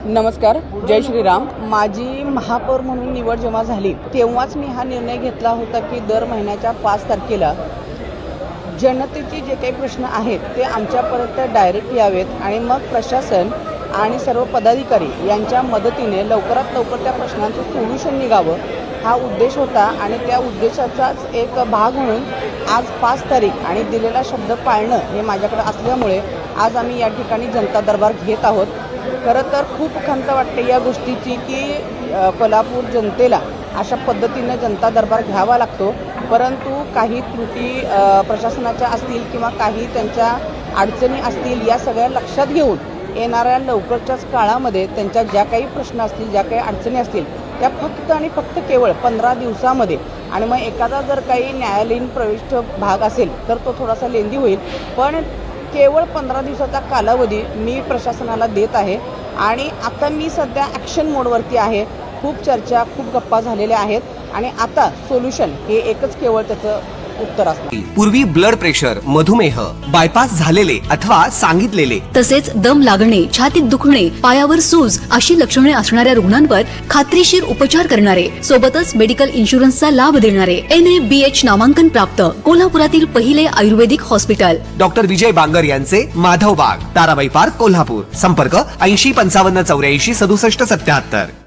नमस्कार, जय श्रीराम। माझी महापौर म्हणून निवड जेव्हा झाली तेव्हाच मी हा निर्णय घेतला होता की दर महिन्याच्या 5 तारखेला जनतेचे जे काही प्रश्न आहेत ते आमच्यापर्यंत डायरेक्ट यावेत आणि मग प्रशासन आणि सर्व पदाधिकारी यांच्या मदतीने लवकरात लवकर त्या प्रश्नांचं सोल्युशन निघावं हा उद्देश होता आणि त्या उद्देशाचाच एक भाग म्हणून आज 5 तारीख आणि दिलेला शब्द पाळणं हे माझ्याकडे असल्यामुळे आज आम्ही या ठिकाणी जनता दरबार घेत आहोत। खरं तर खूप खंत वाटते या गोष्टीची की कोल्हापूर जनतेला अशा पद्धतीने जनता दरबार घ्यावा लागतो, परंतु काही त्रुटी प्रशासनाच्या असतील किंवा काही त्यांच्या अडचणी असतील या सगळ्या लक्षात घेऊन येणाऱ्या लवकरच्याच काळामध्ये त्यांच्या ज्या काही प्रश्न असतील, ज्या काही अडचणी असतील त्या फक्त आणि फक्त केवळ 15 दिवसामध्ये आणि मग एखादा जर काही न्यायालयीन प्रविष्ट भाग असेल तर तो थोडासा लेंदी होईल, पण केवळ 15 दिवसाचा कालावधी मी प्रशासनाला देत आहे। आणि आता मी सध्या ॲक्शन मोडवरती आहे। खूप चर्चा, खूप गप्पा झालेल्या आहेत आणि आता सोल्युशन हे एकच केवळ त्याचं उत्तर असतं। पूर्वी ब्लड प्रेशर, मधुमेह, बायपास झालेले अथवा सांगितलेले, तसेच दम लागणे, छातीत दुखणे, पायावर सूज अशी लक्षणे असणाऱ्या रुग्णांवर खात्रीशीर उपचार करणारे, सोबतच मेडिकल इन्शुरन्सचा लाभ देणारे NABH नामांकन प्राप्त कोल्हापुरातील पहिले आयुर्वेदिक हॉस्पिटल डॉक्टर विजय बांगर यांचे माधवबाग, ताराबाई पार्क, कोल्हापूर। संपर्क 80 55 84 67 77।